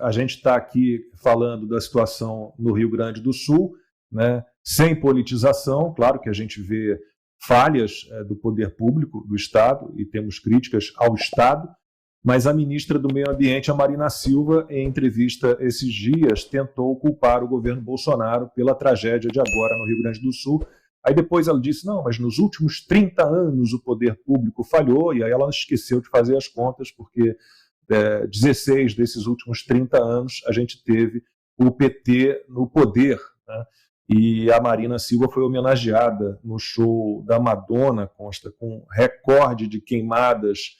a gente está aqui falando da situação no Rio Grande do Sul, né, sem politização. Claro que a gente vê falhas do poder público do Estado e temos críticas ao Estado, mas a ministra do Meio Ambiente, a Marina Silva, em entrevista esses dias, tentou culpar o governo Bolsonaro pela tragédia de agora no Rio Grande do Sul. Aí depois ela disse, não, mas nos últimos 30 anos o poder público falhou, e aí ela esqueceu de fazer as contas, porque 16 desses últimos 30 anos a gente teve o PT no poder, né? E a Marina Silva foi homenageada no show da Madonna, consta, com recorde de queimadas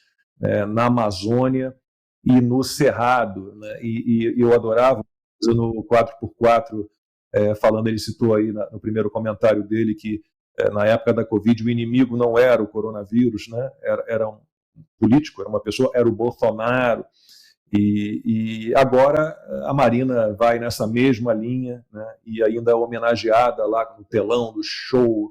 na Amazônia e no Cerrado, né? E eu adorava, no 4x4, falando, ele citou aí no primeiro comentário dele que na época da Covid o inimigo não era o coronavírus, né? Era um político, era uma pessoa, era o Bolsonaro. E agora a Marina vai nessa mesma linha, né? E ainda é homenageada lá no telão do show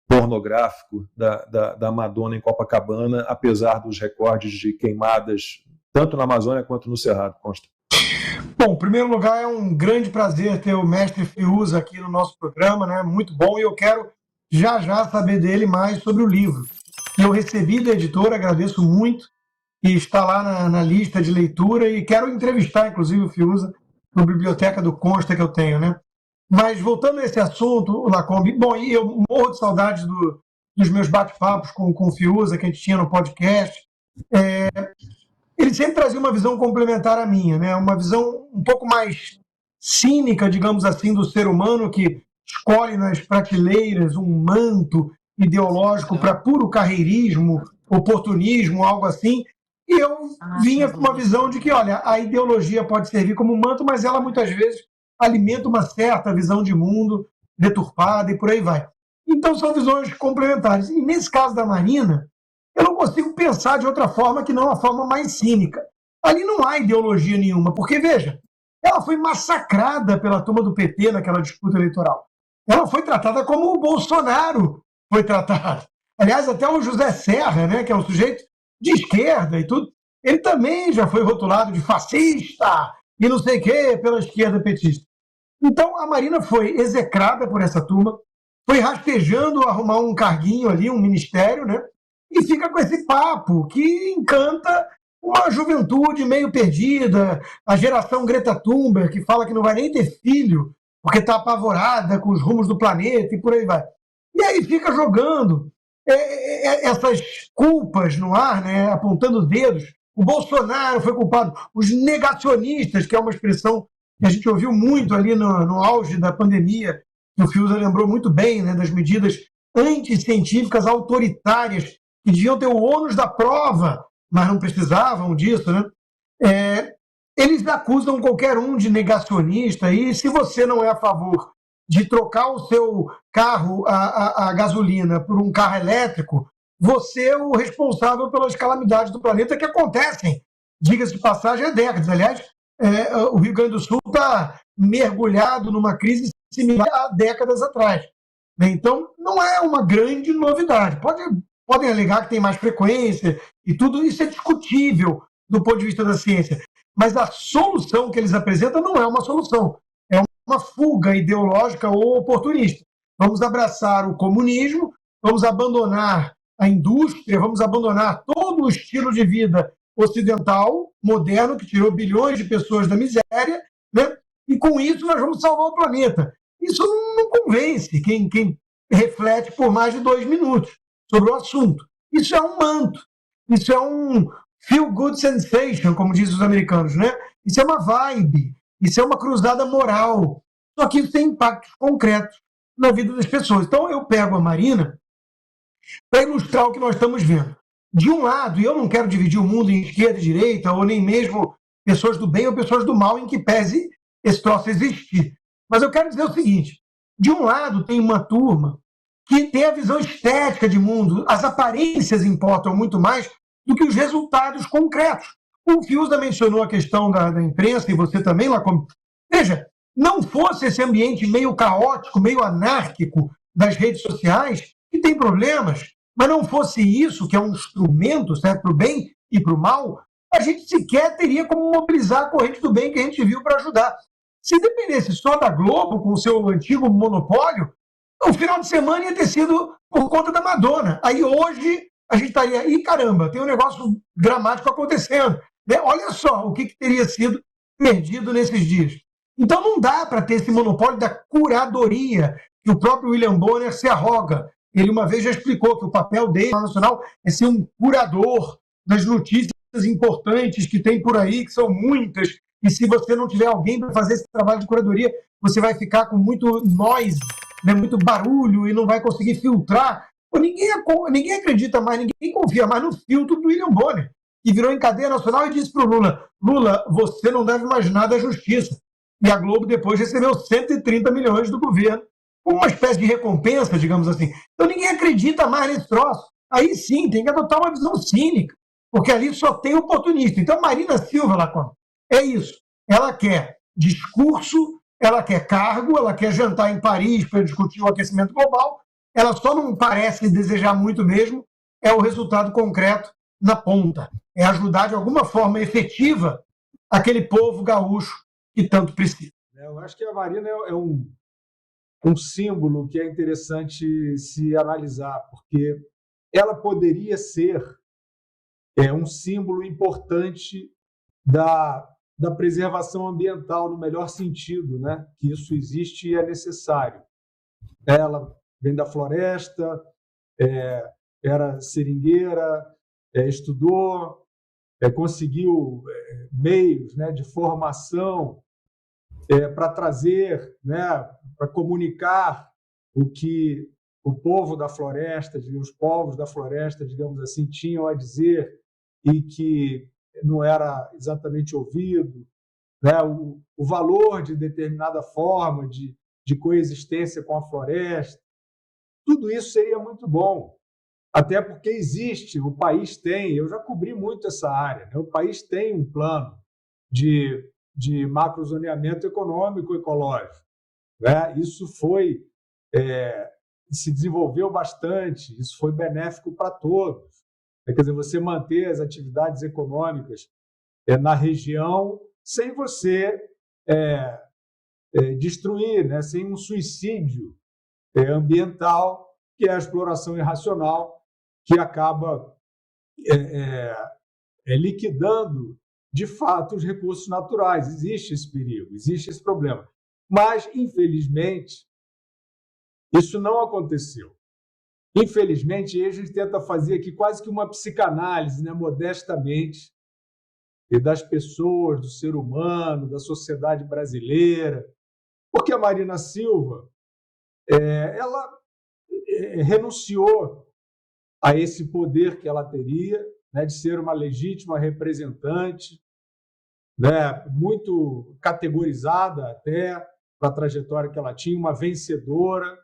pornográfico da Madonna em Copacabana, apesar dos recordes de queimadas tanto na Amazônia quanto no Cerrado, consta. Bom, em primeiro lugar, é um grande prazer ter o mestre Fiuza aqui no nosso programa, né? Muito bom, e eu quero já saber dele mais sobre o livro. Eu recebi da editora, agradeço muito, e está lá na lista de leitura, e quero entrevistar, inclusive, o Fiuza na biblioteca do Consta que eu tenho, né? Mas, voltando a esse assunto, Lacombe, bom, e eu morro de saudades dos meus bate-papos com o Fiuza, que a gente tinha no podcast. Ele sempre trazia uma visão complementar à minha, né? Uma visão um pouco mais cínica, digamos assim, do ser humano, que escolhe nas prateleiras um manto ideológico para puro carreirismo, oportunismo, algo assim. E eu vinha com uma visão de que, olha, a ideologia pode servir como manto, mas ela muitas vezes alimenta uma certa visão de mundo deturpada e por aí vai. Então são visões complementares. E nesse caso da Marina, eu não consigo pensar de outra forma que não a forma mais cínica. Ali não há ideologia nenhuma, porque, veja, ela foi massacrada pela turma do PT naquela disputa eleitoral. Ela foi tratada como o Bolsonaro foi tratado. Aliás, até o José Serra, né, que é um sujeito de esquerda e tudo, ele também já foi rotulado de fascista e não sei o quê pela esquerda petista. Então, a Marina foi execrada por essa turma, foi rastejando arrumar um carguinho ali, um ministério, né? E fica com esse papo que encanta uma juventude meio perdida, a geração Greta Thunberg, que fala que não vai nem ter filho, porque está apavorada com os rumos do planeta e por aí vai. E aí fica jogando essas culpas no ar, né, apontando dedos. O Bolsonaro foi culpado, os negacionistas, que é uma expressão que a gente ouviu muito ali no auge da pandemia, que o Fiuza lembrou muito bem, né, das medidas anticientíficas autoritárias que deviam ter o ônus da prova, mas não precisavam disso, né? Eles acusam qualquer um de negacionista, e se você não é a favor de trocar o seu carro a gasolina por um carro elétrico, você é o responsável pelas calamidades do planeta que acontecem, diga-se de passagem, há décadas. Aliás, o Rio Grande do Sul está mergulhado numa crise similar há décadas atrás. Então, não é uma grande novidade. Podem alegar que tem mais frequência e tudo isso é discutível do ponto de vista da ciência. Mas a solução que eles apresentam não é uma solução. É uma fuga ideológica ou oportunista. Vamos abraçar o comunismo, vamos abandonar a indústria, vamos abandonar todo o estilo de vida ocidental, moderno, que tirou bilhões de pessoas da miséria, né? E com isso nós vamos salvar o planeta. Isso não convence quem reflete por mais de 2 minutos sobre o assunto. Isso é um manto, isso é um feel-good sensation, como dizem os americanos, né? Isso é uma vibe, isso é uma cruzada moral. Só que isso tem impactos concretos na vida das pessoas. Então eu pego a Marina para ilustrar o que nós estamos vendo. De um lado, e eu não quero dividir o mundo em esquerda e direita, ou nem mesmo pessoas do bem ou pessoas do mal, em que pese esse troço existir. Mas eu quero dizer o seguinte, de um lado tem uma turma que tem a visão estética de mundo, as aparências importam muito mais do que os resultados concretos. O Fiuza mencionou a questão da imprensa, e você também, Lacombe. Veja, não fosse esse ambiente meio caótico, meio anárquico das redes sociais, que tem problemas, mas não fosse isso, que é um instrumento, certo, para o bem e para o mal, a gente sequer teria como mobilizar a corrente do bem que a gente viu para ajudar. Se dependesse só da Globo, com o seu antigo monopólio, o final de semana ia ter sido por conta da Madonna. Aí hoje a gente estaria, ih, caramba, tem um negócio dramático acontecendo. Né? Olha só o que teria sido perdido nesses dias. Então não dá para ter esse monopólio da curadoria que o próprio William Bonner se arroga. Ele uma vez já explicou que o papel dele no Nacional é ser um curador das notícias importantes que tem por aí, que são muitas, e se você não tiver alguém para fazer esse trabalho de curadoria, você vai ficar com muito noise, né, muito barulho, e não vai conseguir filtrar. Pô, ninguém acredita mais, ninguém confia mais no filtro do William Bonner, que virou em cadeia nacional e disse para o Lula, Lula, você não deve mais nada à justiça. E a Globo depois recebeu 130 milhões do governo, como uma espécie de recompensa, digamos assim. Então ninguém acredita mais nesse troço. Aí sim, tem que adotar uma visão cínica, porque ali só tem oportunista. Então Marina Silva, Lacombe, é isso. Ela quer discurso, ela quer cargo, ela quer jantar em Paris para discutir o aquecimento global, ela só não parece desejar muito mesmo, é o resultado concreto na ponta. É ajudar de alguma forma efetiva aquele povo gaúcho que tanto precisa. Eu acho que a Marina é um símbolo que é interessante se analisar, porque ela poderia ser um símbolo importante da preservação ambiental, no melhor sentido, né? Que isso existe e é necessário. Ela vem da floresta, era seringueira, estudou, conseguiu meios, né, de formação para trazer, né, para comunicar o que o povo da floresta, os povos da floresta, digamos assim, tinham a dizer e que não era exatamente ouvido, né, o valor de determinada forma de coexistência com a floresta. Tudo isso seria muito bom, até porque existe, o país tem, eu já cobri muito essa área, né, o país tem um plano de macrozoneamento econômico ecológico. Né? Isso se desenvolveu bastante, isso foi benéfico para todos. Quer dizer, você manter as atividades econômicas na região sem você destruir, né? Sem um suicídio ambiental, que é a exploração irracional, que acaba liquidando, de fato, os recursos naturais. Existe esse perigo, existe esse problema. Mas, infelizmente, isso não aconteceu. Infelizmente, a gente tenta fazer aqui quase que uma psicanálise, né, modestamente, e das pessoas, do ser humano, da sociedade brasileira, porque a Marina Silva ela renunciou a esse poder que ela teria, né, de ser uma legítima representante, né, muito categorizada até para a trajetória que ela tinha, uma vencedora.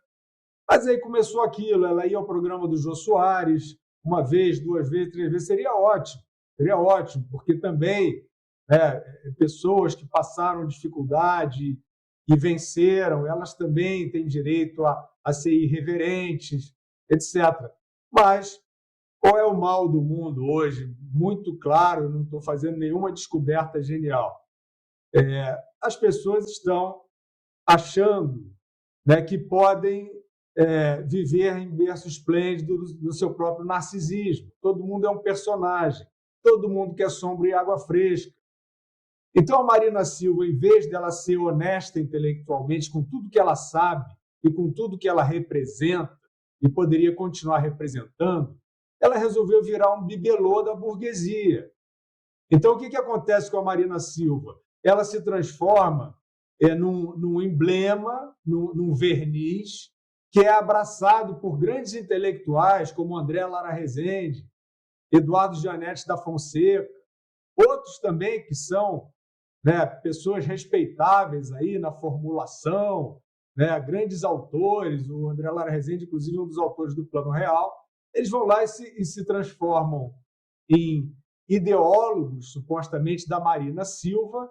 Mas aí começou aquilo, ela ia ao programa do Jô Soares, uma vez, duas vezes, três vezes, seria ótimo, porque também, né, pessoas que passaram dificuldade e venceram, elas também têm direito a ser irreverentes, etc. Mas qual é o mal do mundo hoje? Muito claro, não estou fazendo nenhuma descoberta genial. As pessoas estão achando, né, que podem viver em berço esplêndido do seu próprio narcisismo. Todo mundo é um personagem, todo mundo quer sombra e água fresca. Então, a Marina Silva, em vez dela ser honesta intelectualmente com tudo que ela sabe e com tudo que ela representa, e poderia continuar representando, ela resolveu virar um bibelô da burguesia. Então, o que acontece com a Marina Silva? Ela se transforma num emblema, num verniz, que é abraçado por grandes intelectuais como André Lara Rezende, Eduardo Janete da Fonseca, outros também que são, né, pessoas respeitáveis aí na formulação, né, grandes autores, o André Lara Rezende, inclusive, um dos autores do Plano Real. Eles vão lá e se transformam em ideólogos, supostamente, da Marina Silva,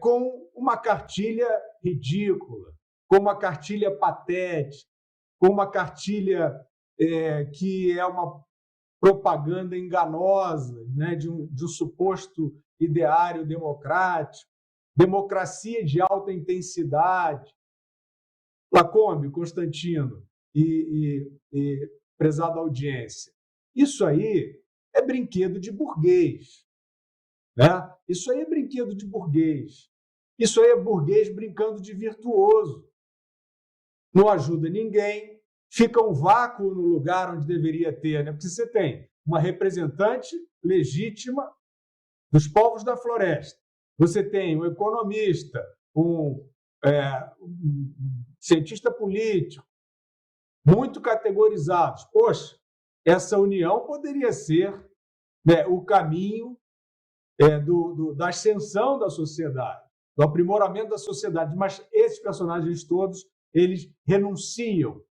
com uma cartilha ridícula, com uma cartilha patética, com uma cartilha que é propaganda enganosa, né, de um suposto ideário democrático, democracia de alta intensidade. Lacombe, Constantino e prezada audiência, isso aí é brinquedo de burguês. Né? Isso aí é brinquedo de burguês. Isso aí é burguês brincando de virtuoso. Não ajuda ninguém, fica um vácuo no lugar onde deveria ter, né? Porque você tem uma representante legítima dos povos da floresta, você tem um economista, um cientista político, muito categorizados. Poxa, essa união poderia ser, né, o caminho da ascensão da sociedade, do aprimoramento da sociedade, mas esses personagens todos, eles renunciam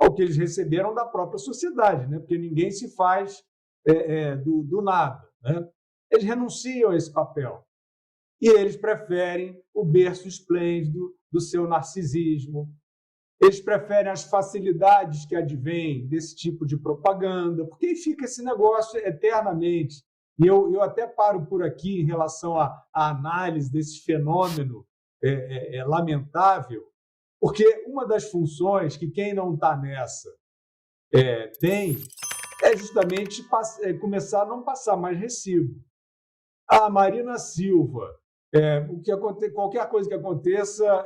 ao que eles receberam da própria sociedade, né? Porque ninguém se faz do nada. Né? Eles renunciam a esse papel e eles preferem o berço esplêndido do seu narcisismo, eles preferem as facilidades que advêm desse tipo de propaganda, porque aí fica esse negócio eternamente. E eu até paro por aqui em relação à análise desse fenômeno lamentável, porque uma das funções que quem não está nessa tem é justamente começar a não passar mais recibo. A Marina Silva, qualquer coisa que aconteça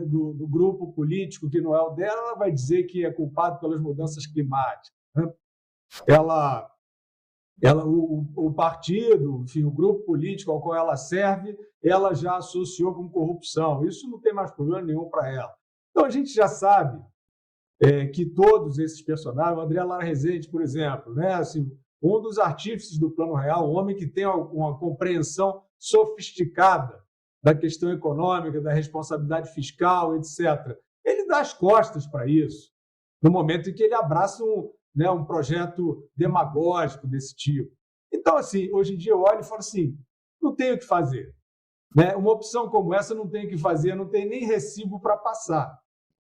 do grupo político que não é o dela, ela vai dizer que é culpado pelas mudanças climáticas. Né? O partido, enfim, o grupo político ao qual ela serve, ela já associou com corrupção. Isso não tem mais problema nenhum para ela. Então, a gente já sabe que todos esses personagens, o André Lara Rezende, por exemplo, né, assim, um dos artífices do Plano Real, um homem que tem uma compreensão sofisticada da questão econômica, da responsabilidade fiscal, etc. Ele dá as costas para isso, no momento em que ele abraça um projeto demagógico desse tipo. Então, assim, hoje em dia eu olho e falo assim, não tenho o que fazer. Né? Uma opção como essa não tem o que fazer, não tem nem recibo para passar.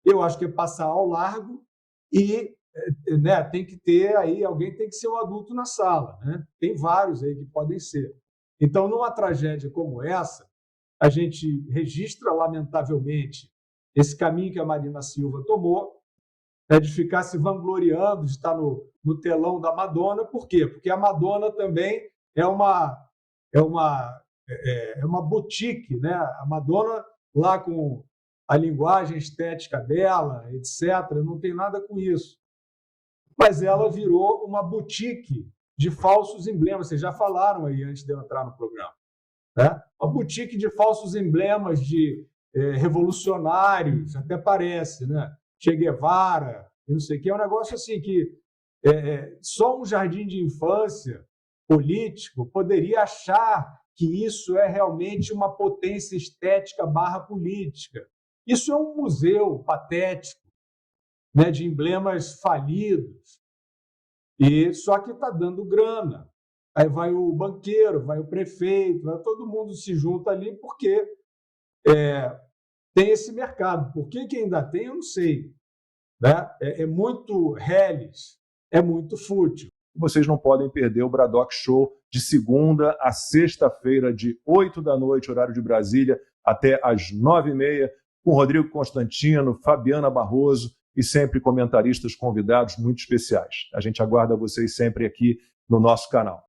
Eu acho que é passar ao largo e tem que ter aí, alguém tem que ser um adulto na sala. Né? Tem vários aí que podem ser. Então, numa tragédia como essa, a gente registra, lamentavelmente, esse caminho que a Marina Silva tomou, de ficar se vangloriando de estar no telão da Madonna. Por quê? Porque a Madonna também é uma boutique, né? A Madonna, lá com a linguagem estética dela, etc., não tem nada com isso. Mas ela virou uma boutique de falsos emblemas. Vocês já falaram aí antes de eu entrar no programa. Né? Uma boutique de falsos emblemas de revolucionários, até parece, né? Che Guevara, não sei o que, é um negócio assim que só um jardim de infância político poderia achar que isso é realmente uma potência estética / política. Isso é um museu patético, né, de emblemas falidos, e só que está dando grana. Aí vai o banqueiro, vai o prefeito, todo mundo se junta ali porque tem esse mercado. Por que ainda tem, eu não sei. Né? É muito reles, é muito fútil. Vocês não podem perder o Braddock Show de segunda a sexta-feira, de 8 da noite, horário de Brasília, até às 9h30, com Rodrigo Constantino, Fabiana Barroso e sempre comentaristas convidados muito especiais. A gente aguarda vocês sempre aqui no nosso canal.